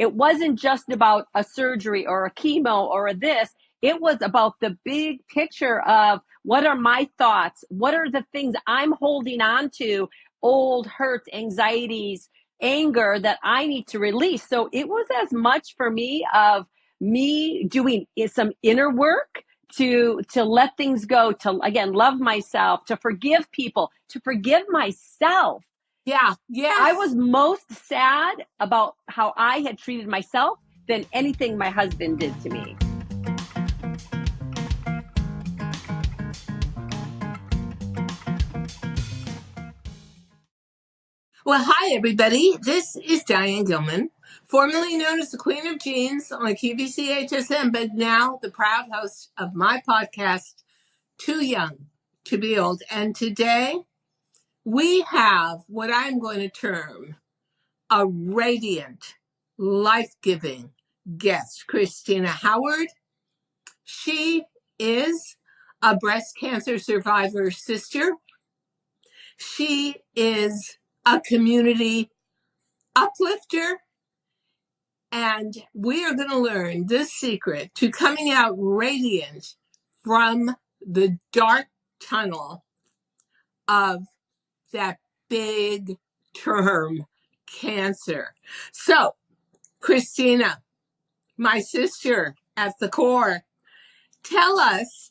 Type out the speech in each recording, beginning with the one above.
it wasn't just about a surgery or a chemo or a this. It was about the big picture of what are my thoughts? What are the things I'm holding on to? Old hurts, anxieties, anger that I need to release. So it was as much for me of me doing some inner work to let things go, to again love myself, to forgive people, to forgive myself. Yeah, yes. I was most sad about how I had treated myself than anything my husband did to me. Well, hi, everybody. This is Diane Gilman, formerly known as the Queen of Jeans on QVC HSM, but now the proud host of my podcast, Too Young to Be Old. And today we have what I'm going to term a radiant, life-giving guest, Christina Howard. She is a breast cancer survivor sister. She is a community uplifter, and we are going to learn this secret to coming out radiant from the dark tunnel of that big term cancer. So, Christina, my sister at the core, tell us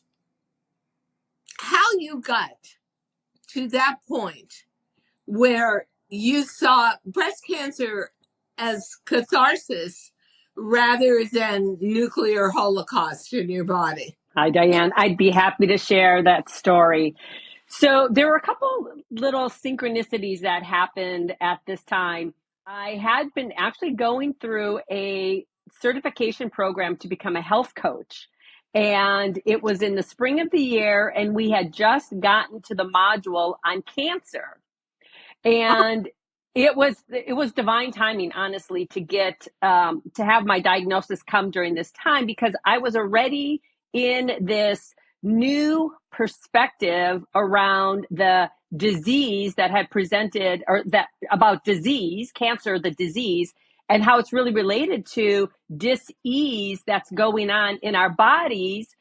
how you got to that point where you saw breast cancer as catharsis rather than nuclear holocaust in your body. Hi, Diane. I'd be happy to share that story. So there were a couple little synchronicities that happened at this time. I had been actually going through a certification program to become a health coach. And it was in the spring of the year, and we had just gotten to the module on cancer. And it was divine timing, honestly, to get to have my diagnosis come during this time, because I was already in this new perspective around the disease that had presented, or that about disease, cancer, the disease, and how it's really related to dis-ease that's going on in our bodies,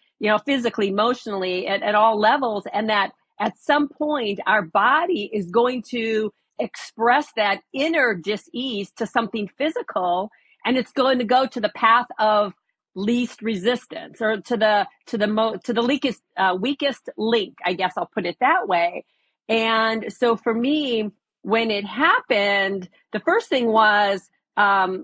physically, emotionally, at all levels, and that at some point our body is going to express that inner dis-ease to something physical, and it's going to go to the path of least resistance, or to the weakest link, I guess I'll put it that way. And so for me, when it happened, the first thing was I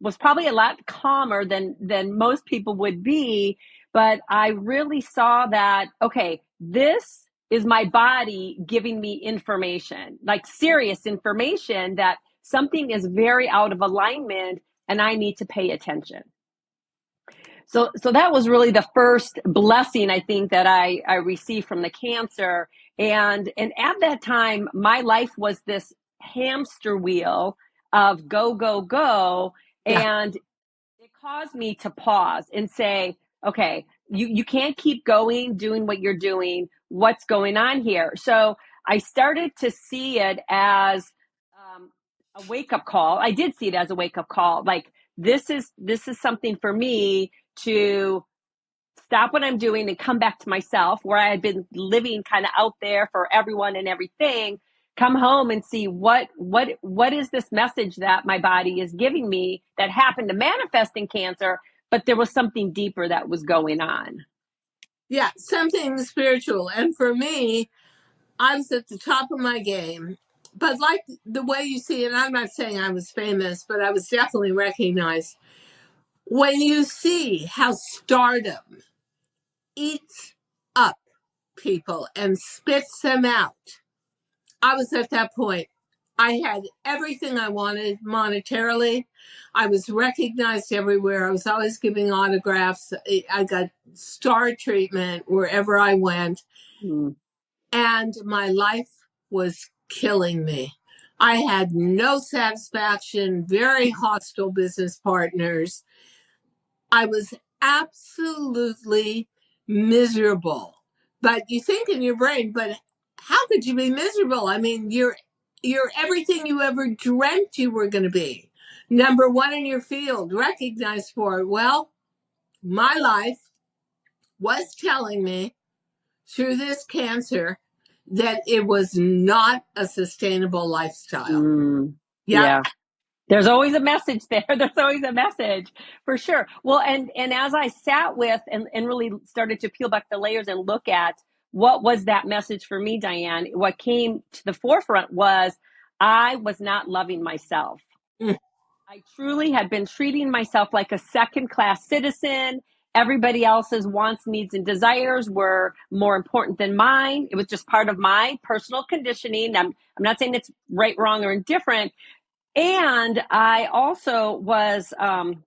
was probably a lot calmer than most people would be, but I really saw that, okay, this is my body giving me information, like serious information, that something is very out of alignment and I need to pay attention. So that was really the first blessing, I think, that I received from the cancer. And at that time, my life was this hamster wheel of go, go, go. Yeah. And it caused me to pause and say, okay, you can't keep going, doing what you're doing. What's going on here? So I started to see it as a wake-up call. I did see it as a wake-up call. Like, this is something for me to stop what I'm doing and come back to myself, where I had been living kind of out there for everyone and everything. Come home and see what is this message that my body is giving me that happened to manifest in cancer, but there was something deeper that was going on. Yeah, something spiritual. And for me, I was at the top of my game. But like the way you see it, I'm not saying I was famous, but I was definitely recognized. When you see how stardom eats up people and spits them out, I was at that point. I had everything I wanted monetarily. I was recognized everywhere. I was always giving autographs. I got star treatment wherever I went. Mm. And my life was killing me. I had no satisfaction, very hostile business partners. I was absolutely miserable. But you think in your brain, but how could you be miserable? I mean, you're everything you ever dreamt you were going to be. Number one in your field, recognized for it. Well, my life was telling me through this cancer that it was not a sustainable lifestyle. Yep. Yeah. There's always a message there. There's always a message for sure. Well, and as I sat with and really started to peel back the layers and look at what was that message for me, Diane, what came to the forefront was I was not loving myself. Mm. I truly had been treating myself like a second class citizen. Everybody else's wants, needs, and desires were more important than mine. It was just part of my personal conditioning. I'm not saying it's right, wrong, or indifferent. And I also was,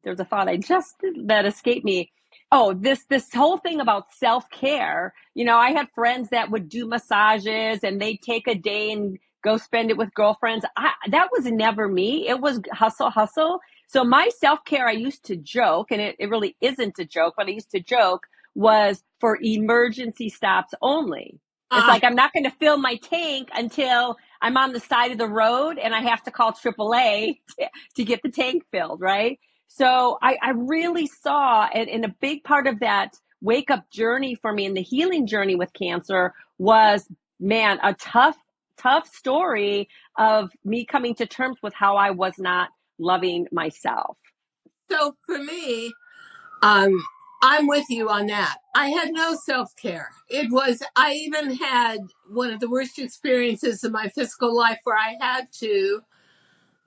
there's a thought that escaped me. Oh, this whole thing about self-care. I had friends that would do massages and they'd take a day and go spend it with girlfriends. That was never me. It was hustle, hustle. So my self-care, I used to joke, and it really isn't a joke, but I used to joke, was for emergency stops only. It's Ah, like I'm not going to fill my tank until I'm on the side of the road and I have to call AAA to get the tank filled, right? So I really saw, and a big part of that wake up journey for me and the healing journey with cancer was, man, a tough story of me coming to terms with how I was not loving myself. so for me, um, I'm with you on that. I had no self care. I even had one of the worst experiences of my physical life where I had to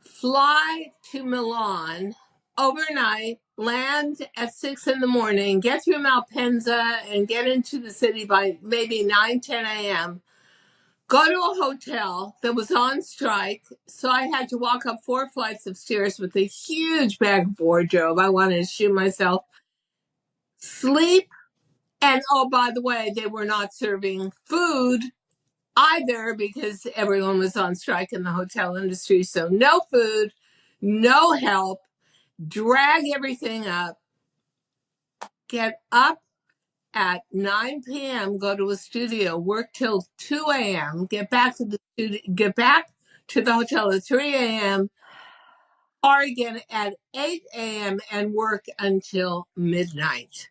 fly to Milan overnight, land at 6 in the morning, get through Malpensa, and get into the city by maybe 9, 10 a.m. Go to a hotel that was on strike. So I had to walk up 4 flights of stairs with a huge bag of wardrobe. I wanted to shoot myself. Sleep. And oh, by the way, they were not serving food either because everyone was on strike in the hotel industry. So no food, no help, drag everything up, get up at 9 p.m., go to a studio, work till 2 a.m., get back to the studio, get back to the hotel at 3 a.m., or again at 8 a.m. and work until midnight.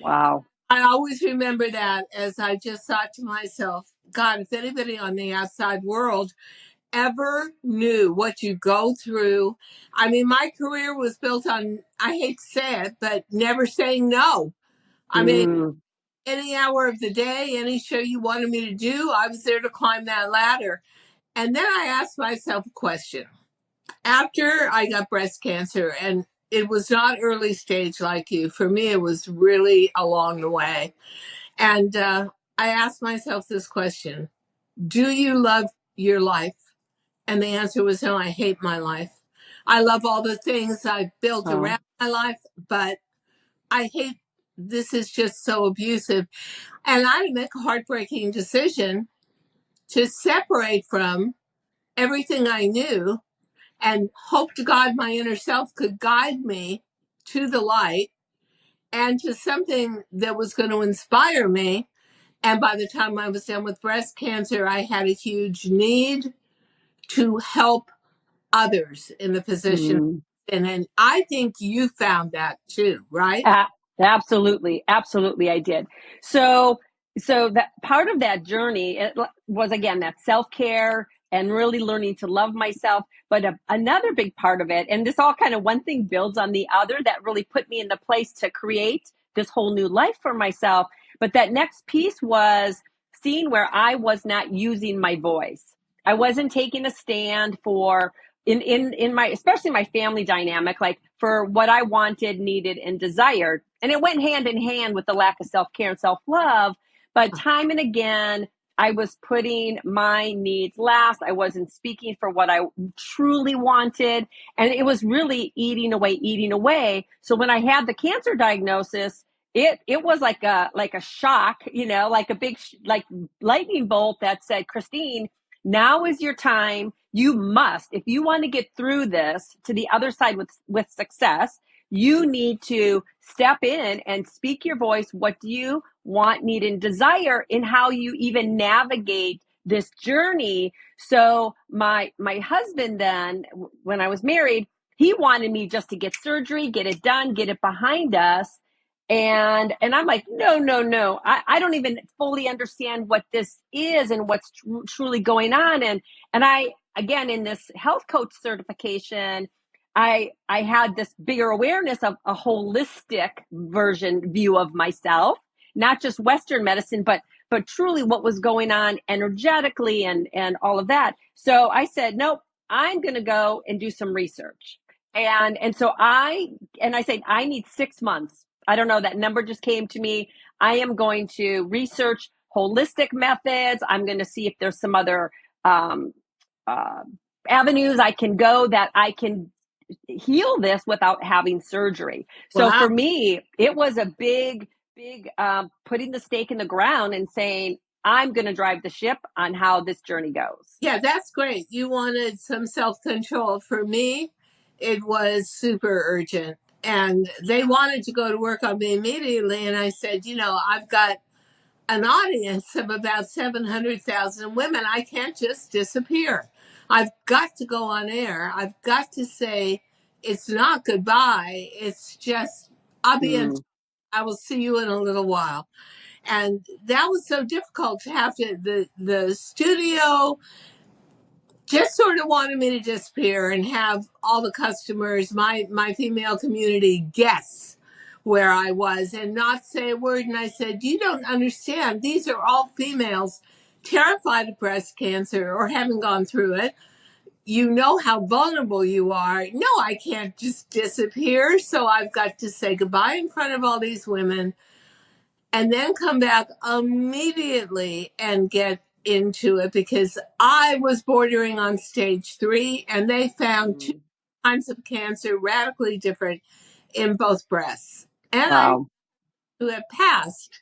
Wow. I always remember that as I just thought to myself, God, if anybody on the outside world ever knew what you go through. I mean, my career was built on, I hate to say it, but never saying no. I mean, Mm, any hour of the day, any show you wanted me to do, I was there to climb that ladder. And then I asked myself a question. After I got breast cancer, and it was not early stage like you, for me, it was really along the way. And I asked myself this question: do you love your life? And the answer was no, I hate my life. I love all the things I built oh, around my life, but I hate this is just so abusive. And I had to make a heartbreaking decision to separate from everything I knew and hope to God my inner self could guide me to the light and to something that was going to inspire me. And by the time I was done with breast cancer, I had a huge need to help others in the position. mm. And I think you found that too, right? A- Absolutely, absolutely, I did. So that part of that journey was again that self care and really learning to love myself. But another big part of it, and this all kind of one thing builds on the other, that really put me in the place to create this whole new life for myself. But that next piece was seeing where I was not using my voice. I wasn't taking a stand for in my, especially my family dynamic, like for what I wanted, needed, and desired. And it went hand in hand with the lack of self-care and self-love. But time and again, I was putting my needs last. I wasn't speaking for what I truly wanted. And it was really eating away, eating away. So when I had the cancer diagnosis, it was like a shock, like a big like lightning bolt that said, Christine, now is your time. You must, if you want to get through this to the other side with success, you need to step in and speak your voice. What do you want, need, and desire in how you even navigate this journey? So my husband then, when I was married, he wanted me just to get surgery, get it done, get it behind us. And I'm like, no, no, no. I don't even fully understand what this is and what's truly going on. And I, again, in this health coach certification, I had this bigger awareness of a holistic view of myself, not just Western medicine, but truly what was going on energetically and all of that. So I said, nope, I'm going to go and do some research. And so I said, I need 6 months. I don't know, that number just came to me. I am going to research holistic methods. I'm going to see if there's some other uh, avenues I can go that I can heal this without having surgery. So Wow. for me, it was a big putting the stake in the ground and saying, I'm going to drive the ship on how this journey goes. Yeah, that's great. You wanted some self-control. For me, it was super urgent. And they wanted to go to work on me immediately. And I said, I've got an audience of about 700,000 women. I can't just disappear. I've got to go on air. I've got to say, it's not goodbye. It's just, I'll be in. I will see you in a little while. And that was so difficult to have the studio just sort of wanted me to disappear and have all the customers, my female community, guess where I was and not say a word. And I said, you don't understand. These are all females terrified of breast cancer or having gone through it. You know how vulnerable you are. No, I can't just disappear. So I've got to say goodbye in front of all these women and then come back immediately and get into it, because I was bordering on stage 3 and they found 2 kinds of cancer radically different in both breasts. And I Wow. who had passed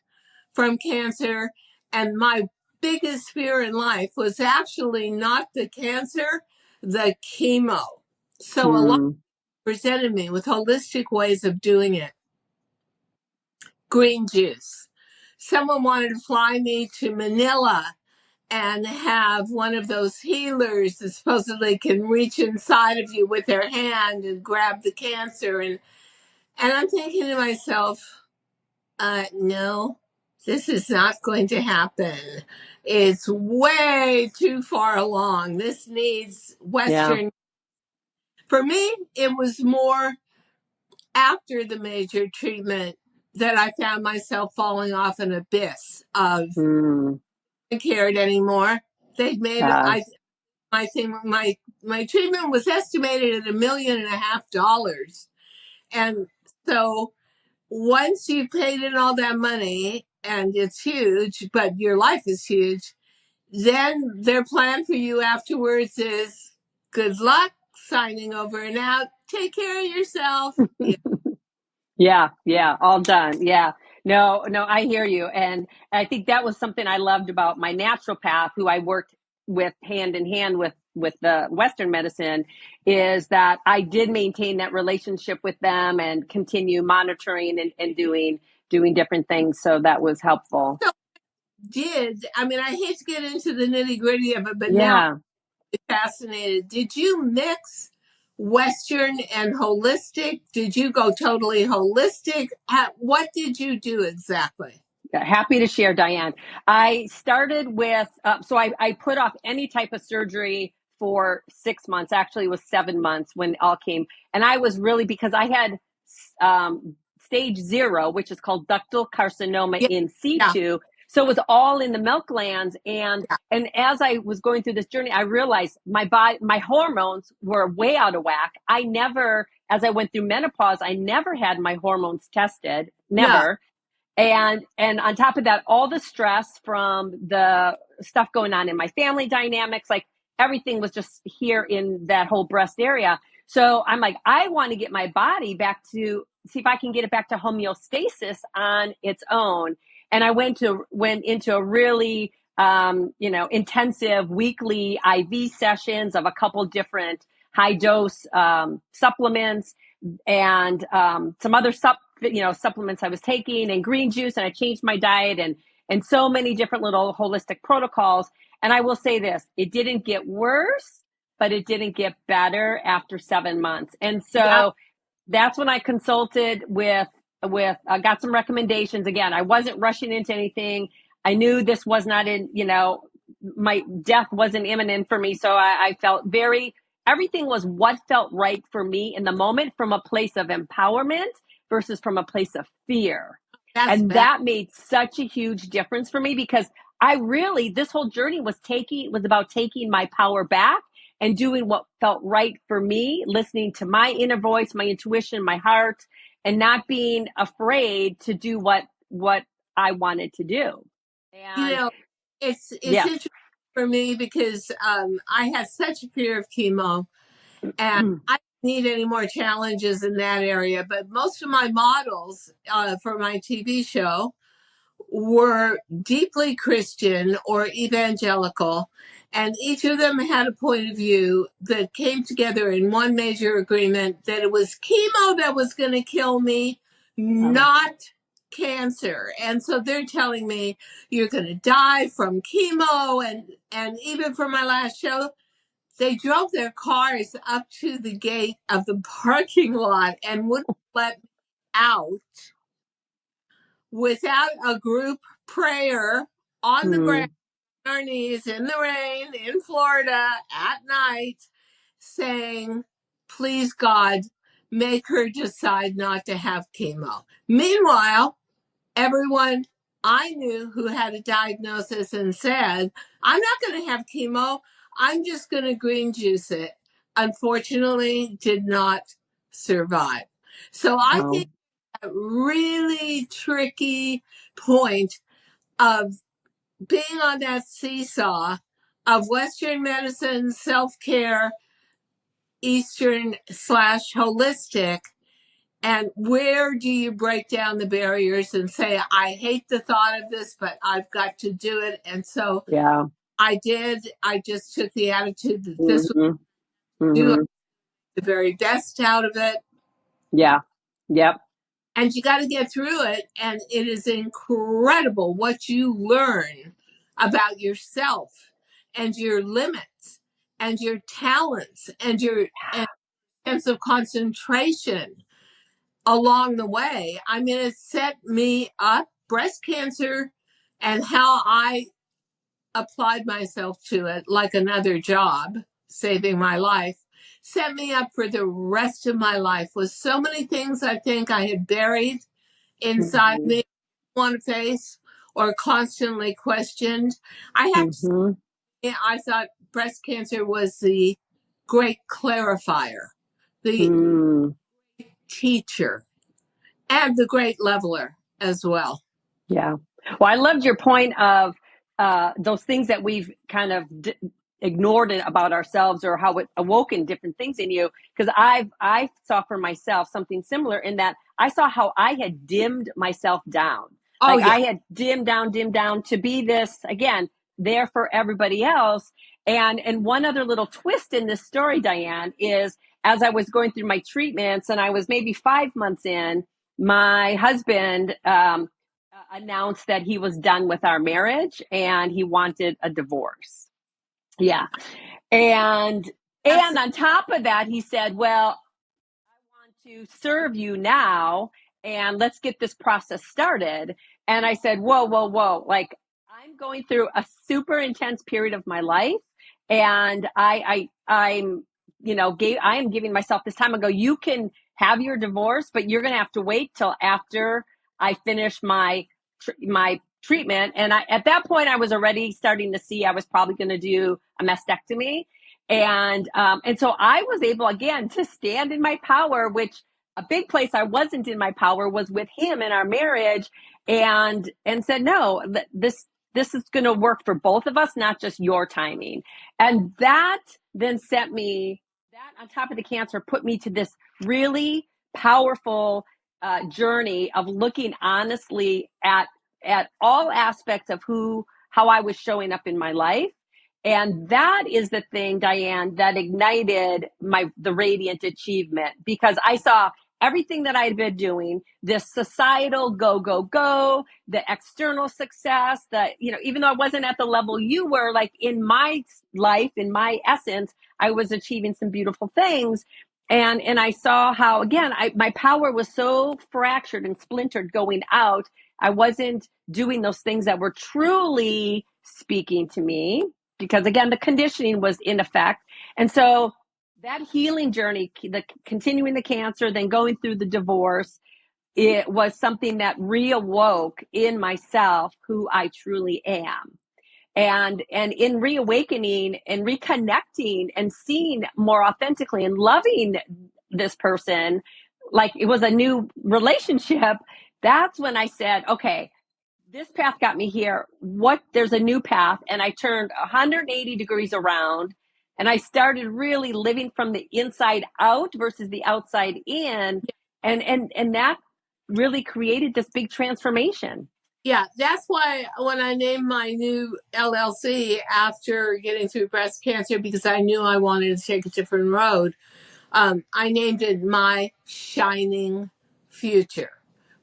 from cancer, and my biggest fear in life was actually not the cancer, the chemo. So a lot presented me with holistic ways of doing it. Green juice. Someone wanted to fly me to Manila and have one of those healers that supposedly can reach inside of you with their hand and grab the cancer. And I'm thinking to myself, no, this is not going to happen. It's way too far along. This needs Western. Yeah. For me, it was more after the major treatment that I found myself falling off an abyss of cared anymore. They'd made it. I think my treatment was estimated at $1.5 million, and so once you've paid in all that money and it's huge, but your life is huge, then their plan for you afterwards is good luck, signing over and out. Take care of yourself. Yeah. Yeah, all done. Yeah. No, I hear you. And I think that was something I loved about my naturopath, who I worked with hand in hand with the Western medicine, is that I did maintain that relationship with them and continue monitoring and doing different things. So that was helpful. So I hate to get into the nitty gritty of it, but now Yeah. fascinated. Did you mix Western and holistic? Did you go totally holistic? What did you do exactly? Happy to share, Diane. I started with, so I put off any type of surgery for 6 months. Actually, it was 7 months when it all came. And I was really, because I had stage 0, which is called ductal carcinoma Yeah, in yeah, situ. So it was all in the milk glands. And as I was going through this journey, I realized my body, my hormones were way out of whack. I never, as I went through menopause, I never had my hormones tested, no, never. And on top of that, all the stress from the stuff going on in my family dynamics, like everything was just here in that whole breast area. So I'm like, I want to get my body back to, see if I can get it back to homeostasis on its own. And I went into a really intensive weekly IV sessions of a couple different high dose supplements and some other supplements I was taking, and green juice, and I changed my diet and so many different little holistic protocols. And I will say this, it didn't get worse, but it didn't get better after 7 months. And Yeah. so that's when I consulted with got some recommendations. Again, I wasn't rushing into anything. I knew this was not in, my death wasn't imminent for me. So I felt everything was what felt right for me in the moment, from a place of empowerment versus from a place of fear. That's And bad. that made such a huge difference for me, because this whole journey was about taking my power back and doing what felt right for me, listening to my inner voice, my intuition, my heart, and not being afraid to do what I wanted to do. You And know, it's yeah. interesting for me because I had such a fear of chemo, and I didn't need any more challenges in that area. But most of my models for my TV show were deeply Christian or evangelical, and each of them had a point of view that came together in one major agreement that it was chemo that was going to kill me, not cancer. And so they're telling me you're going to die from chemo. And even for my last show, they drove their cars up to the gate of the parking lot and wouldn't let me out without a group prayer on the ground, Mm, on our knees in the rain in Florida at night, saying, please, God, make her decide not to have chemo. Meanwhile, everyone I knew who had a diagnosis and said, I'm not going to have chemo, I'm just going to green juice it, unfortunately did not survive. So I wow. think a really tricky point of being on that seesaw of Western medicine, self-care, Eastern slash holistic, and where do you break down the barriers and say, I hate the thought of this, but I've got to do it. And so Yeah. I did. I just took the attitude that this was Hmm. do Hmm. the very best out of it. Yeah. Yep. And you got to get through it. And it is incredible what you learn about yourself and your limits and your talents and your sense of concentration along the way. I mean, it set me up, breast cancer, and how I applied myself to it like another job, saving my life, set me up for the rest of my life with so many things I think I had buried inside Hmm. me, want to face or constantly questioned. I have to Hmm. say, I thought breast cancer was the great clarifier, the Mm. teacher, and the great leveler as well. Yeah. Well, I loved your point of those things that we've kind of ignored about ourselves, or how it awoken different things in you. Because I saw for myself something similar, in that I saw how I had dimmed myself down. Oh, Like yeah. I had dimmed down to be this, again, there for everybody else. And one other little twist in this story, Diane, is as I was going through my treatments, and I was maybe 5 months in, my husband announced that he was done with our marriage and he wanted a divorce. Yeah. And That's, on top of that, he said, well, to serve you now, and let's get this process started. And I said, whoa. Like, I'm going through a super intense period of my life. And I'm, I am giving myself this time. I go, you can have your divorce, but you're going to have to wait till after I finish my treatment. And at that point, I was already starting to see I was probably going to do a mastectomy. And so I was able, again, to stand in my power, which a big place I wasn't in my power was with him in our marriage, and said, no, this is going to work for both of us, not just your timing. And that then set me, that on top of the cancer, put me to this really powerful journey of looking honestly at all aspects of how I was showing up in my life. And that is the thing, Diane, that ignited the radiant achievement, because I saw everything that I'd been doing, this societal go, go, go, the external success, that, even though I wasn't at the level you were, like in my life, in my essence, I was achieving some beautiful things. And I saw how, again, my power was so fractured and splintered going out. I wasn't doing those things that were truly speaking to me, because again, the conditioning was in effect. And so that healing journey, the continuing the cancer, then going through the divorce, it was something that reawoke in myself who I truly am. And in reawakening and reconnecting and seeing more authentically and loving this person like it was a new relationship, that's when I said, okay, this path got me here. There's a new path. And I turned 180 degrees around and I started really living from the inside out versus the outside in. And that really created this big transformation. Yeah, that's why when I named my new LLC after getting through breast cancer, because I knew I wanted to take a different road, I named it My Shining Future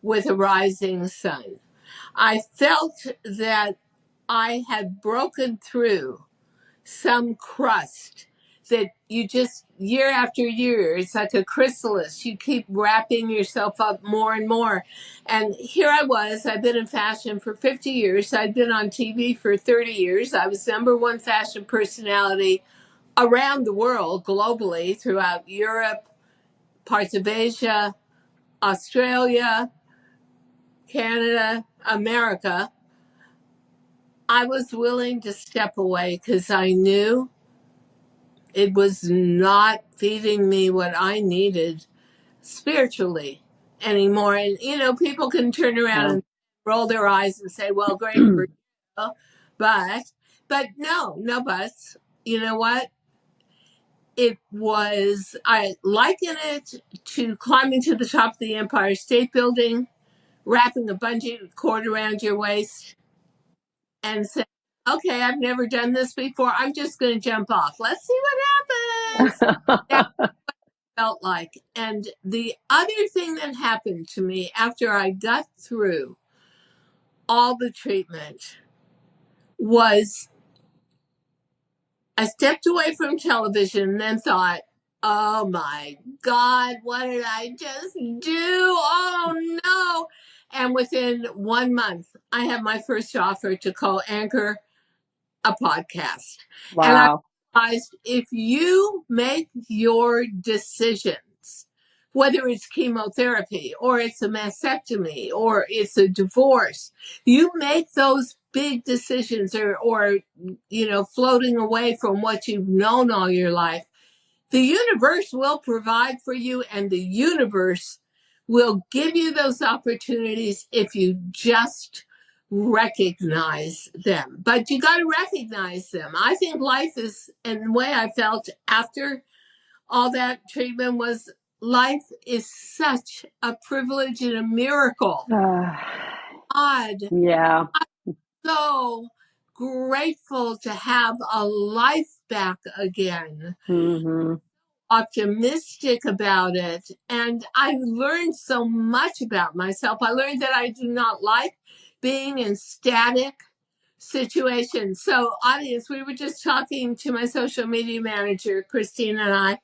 with a Rising Sun. I felt that I had broken through some crust that you just year after year, it's like a chrysalis. You keep wrapping yourself up more and more. And here I was, I've been in fashion for 50 years. I'd been on TV for 30 years. I was #1 fashion personality around the world, globally, throughout Europe, parts of Asia, Australia, Canada, America. I was willing to step away because I knew it was not feeding me what I needed spiritually anymore. And, people can turn around Yeah. and roll their eyes and say, well, great for you. But no buts. You know what? I liken it to climbing to the top of the Empire State Building, wrapping a bungee cord around your waist and saying, okay, I've never done this before. I'm just going to jump off. Let's see what happens. That felt like. And the other thing that happened to me after I got through all the treatment was I stepped away from television and then thought, oh my God, what did I just do? Oh no. And within 1 month, I had my first offer to co-anchor a podcast. And I Wow. realized if you make your decisions, whether it's chemotherapy or it's a mastectomy or it's a divorce, you make those big decisions or floating away from what you've known all your life, the universe will provide for you, and the universe will give you those opportunities if you just recognize them. But you got to recognize them. I think life is, and the way I felt after all that treatment was, life is such a privilege and a miracle. God, Yeah. so grateful to have a life back again. Mm-hmm. Optimistic about it. And I learned so much about myself. I learned that I do not like being in static situations. So, audience, we were just talking to my social media manager, Christine, and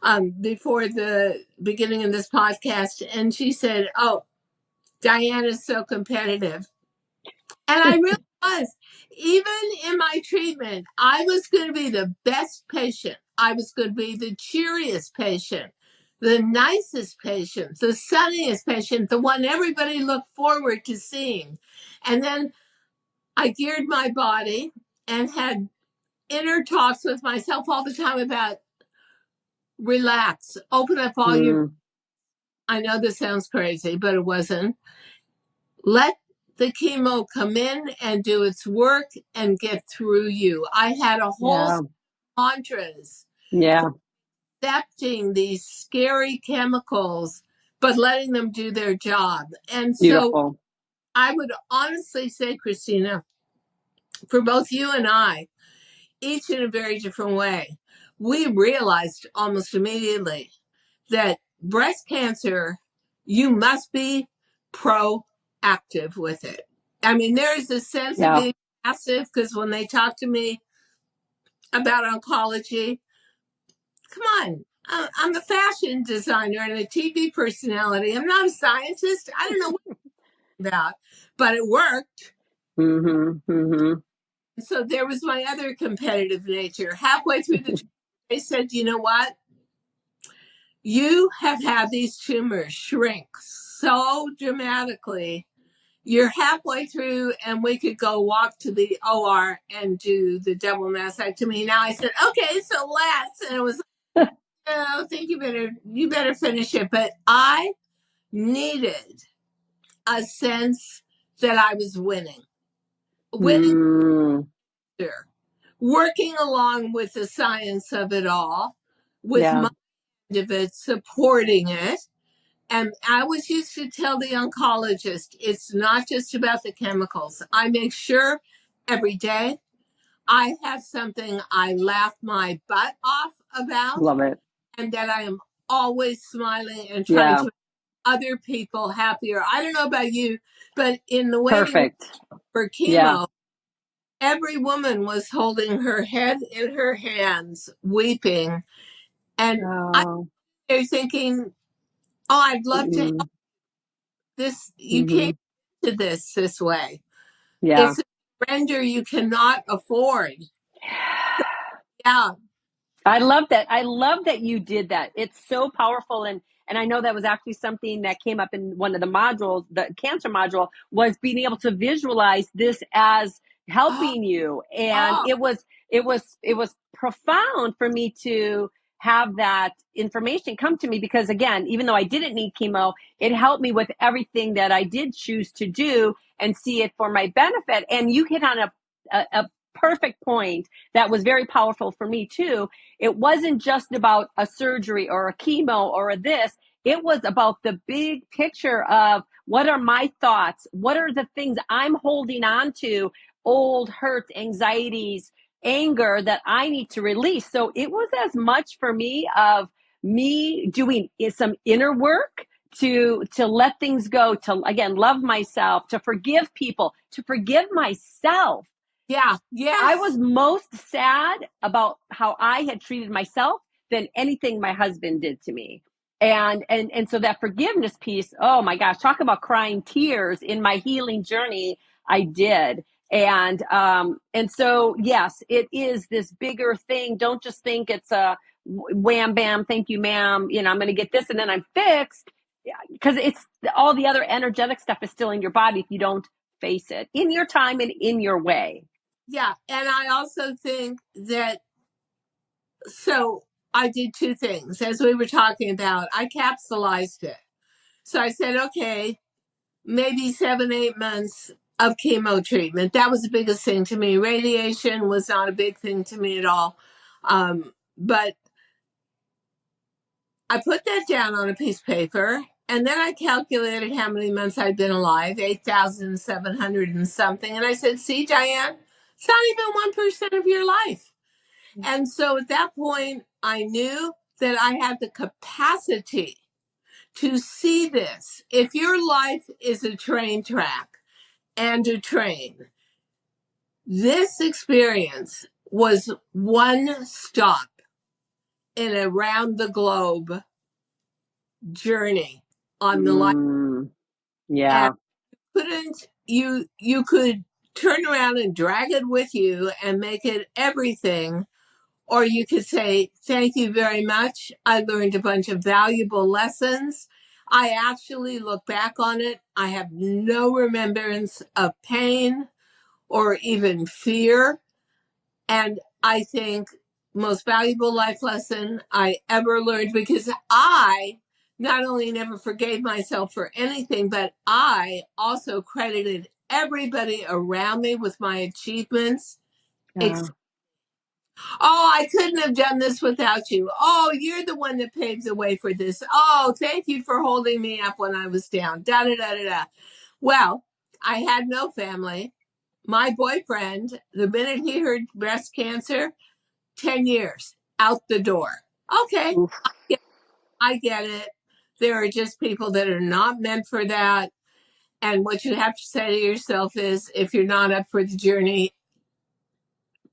I, before the beginning of this podcast. And she said, oh, Diane is so competitive. And I really was. Even in my treatment, I was going to be the best patient. I was going to be the cheeriest patient, the nicest patient, the sunniest patient, the one everybody looked forward to seeing. And then I geared my body and had inner talks with myself all the time about relax, open up all your. Mm. I know this sounds crazy, but it wasn't. Let the chemo come in and do its work and get through you. I had a whole Yeah. mantras Yeah. accepting these scary chemicals, but letting them do their job. And so Beautiful. I would honestly say, Christina, for both you and I, each in a very different way, we realized almost immediately that breast cancer, you must be proactive with it. I mean, there is a sense of Yeah. being passive because when they talk to me about oncology, come on, I'm a fashion designer and a TV personality. I'm not a scientist. I don't know what it's about, but it worked. Mm-hmm. Mm-hmm. So there was my other competitive nature. Halfway through the they said, you know what? You have had these tumors shrink so dramatically. You're halfway through, and we could go walk to the OR and do the double mastectomy. Now I said, okay, so let's. And it was, oh, I think you better finish it. But I needed a sense that I was winning, Mm, there, working along with the science of it all, with yeah. my end of it, supporting it. And I always used to tell the oncologist, it's not just about the chemicals. I make sure every day I have something I laugh my butt off about Love it. and that I am always smiling and trying to Yeah. make other people happier. I don't know about you, but in the waiting room Perfect. for Yeah. chemo, every woman was holding her head in her hands, weeping. And I Oh. was thinking, oh, I'd love to help Mm-hmm. this. You Mm-hmm. came to this way. Yeah. It's a surrender you cannot afford. Yeah, I love that. I love that you did that. It's so powerful. And I know that was actually something that came up in one of the modules, the cancer module, was being able to visualize this as oh, helping you. And oh, it was profound for me to have that information come to me because again, even though I didn't need chemo, it helped me with everything that I did choose to do and see it for my benefit. And you hit on a perfect point that was very powerful for me too. It wasn't just about a surgery or a chemo or a this. It was about the big picture of what are my thoughts? What are the things I'm holding on to? Old hurts, anxieties, anger that I need to release. So it was as much for me of me doing some inner work to let things go, to again love myself, to forgive people, to forgive myself. yeah, I yes, was most sad about how I had treated myself than anything my husband did to me. And so that forgiveness piece, oh my gosh, talk about crying tears in my healing journey. I did. And so yes, it is this bigger thing. Don't just think it's a wham bam, thank you, ma'am. I'm going to get this and then I'm fixed. Because it's all the other energetic stuff is still in your body if you don't face it in your time and in your way. yeah. And I also think that, so I did two things as we were talking about. I capsulized it. So I said, okay, maybe 7, 8 months of chemo treatment. That was the biggest thing to me. Radiation was not a big thing to me at all. But I put that down on a piece of paper and then I calculated how many months I'd been alive, 8,700 and something. And I said, see, Diane, it's not even 1% of your life. And so at that point, I knew that I had the capacity to see this. If your life is a train track and a train, this experience was one stop in a round the globe journey on the life. Mm, And yeah. couldn't you could turn around and drag it with you and make it everything, or you could say thank you very much, I learned a bunch of valuable lessons. I actually look back on it, I have no remembrance of pain or even fear. And I think most valuable life lesson I ever learned, because I not only never forgave myself for anything, but I also credited everybody around me with my achievements. Yeah. Oh, I couldn't have done this without you. Oh, you're the one that paved the way for this. Oh, thank you for holding me up when I was down. Da da da da da. Well, I had no family. My boyfriend, the minute he heard breast cancer, 10 years out the door. Okay, Oof. I get it. There are just people that are not meant for that. And what you have to say to yourself is, if you're not up for the journey,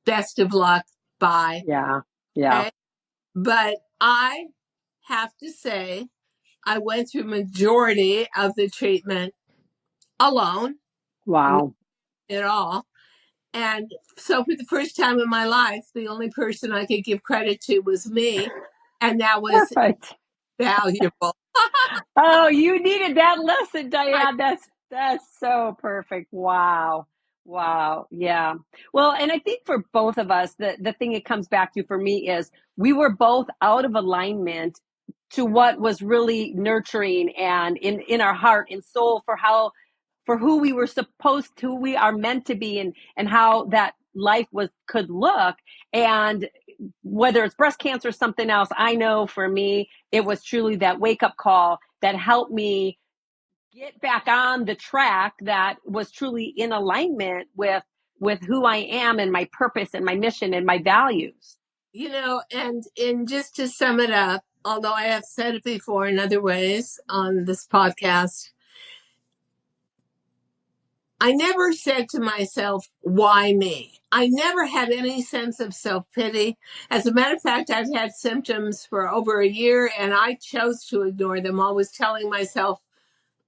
best of luck. Bye. Yeah. Yeah. Okay? But I have to say, I went through majority of the treatment alone, not Wow. at all. And so for the first time in my life, the only person I could give credit to was me. And that was Perfect. valuable. Oh, you needed that lesson, I, Diane. That's so perfect. Wow. Wow. Yeah. Well, and I think for both of us, the thing it comes back to for me is we were both out of alignment to what was really nurturing and in our heart and soul for who we were supposed to, who we are meant to be, and how that life was could look. And whether it's breast cancer or something else, I know for me, it was truly that wake up call that helped me get back on the track that was truly in alignment with who I am and my purpose and my mission and my values. and in just to sum it up, although I have said it before in other ways on this podcast, I never said to myself, why me? I never had any sense of self pity. As a matter of fact, I've had symptoms for over a year and I chose to ignore them, always telling myself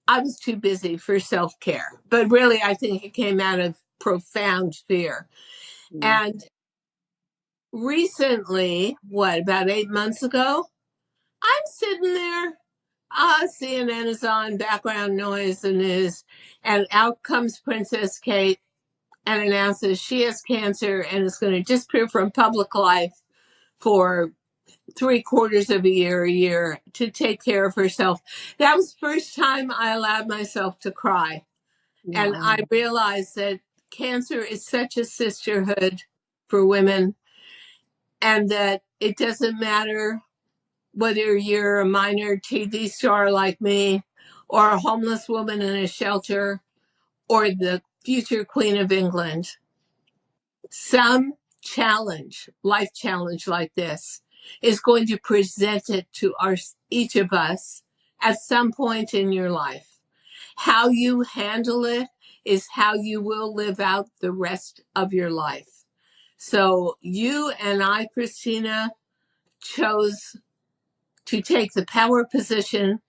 I was too busy for self care. But really, I think it came out of profound fear. Mm. And recently, about 8 months ago, I'm sitting there. CNN is on, background noise and news, and out comes Princess Kate and announces she has cancer and is going to disappear from public life for 3/4 of a year to take care of herself. That was the first time I allowed myself to cry. And I Wow. realized that cancer is such a sisterhood for women, and that it doesn't matter whether you're a minor TV star like me, or a homeless woman in a shelter, or the future Queen of England. Some life challenge like this, is going to present it to each of us at some point in your life. How you handle it is how you will live out the rest of your life. So you and I, Christina, chose to take the power position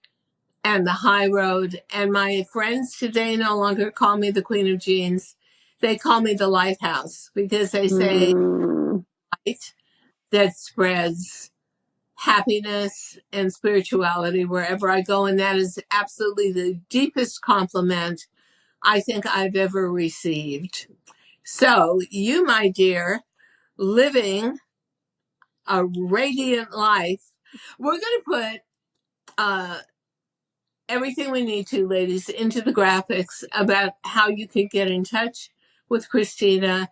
and the high road. And my friends today no longer call me the Queen of Jeans. They call me the lighthouse, because they say Mm. light that spreads happiness and spirituality wherever I go. And that is absolutely the deepest compliment I think I've ever received. So, you, my dear, living a radiant life, we're going to put everything we need to, ladies, into the graphics about how you can get in touch with Christina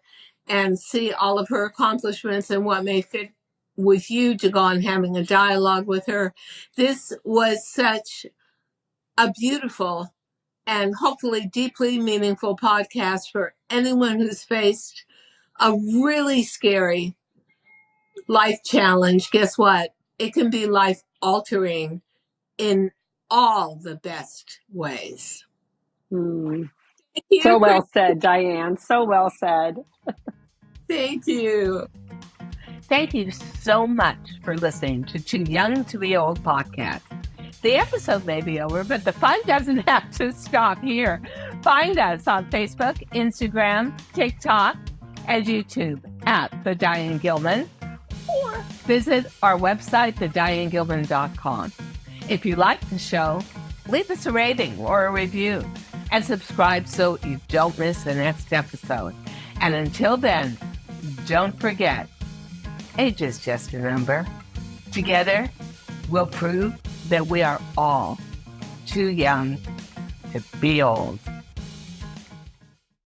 and see all of her accomplishments and what may fit with you to go on having a dialogue with her. This was such a beautiful and hopefully deeply meaningful podcast for anyone who's faced a really scary life challenge. Guess what? It can be life altering in all the best ways. Mm. Thank you, So Chris. well said, Diane. So well said. Thank you. Thank you so much for listening to Too Young to Be Old podcast. The episode may be over, but the fun doesn't have to stop here. Find us on Facebook, Instagram, TikTok, and YouTube at The Diane Gilman, or visit our website, thedianegilman.com. If you like the show, leave us a rating or a review and subscribe so you don't miss the next episode. And until then, don't forget, age is just a number. Together, we'll prove that we are all too young to be old.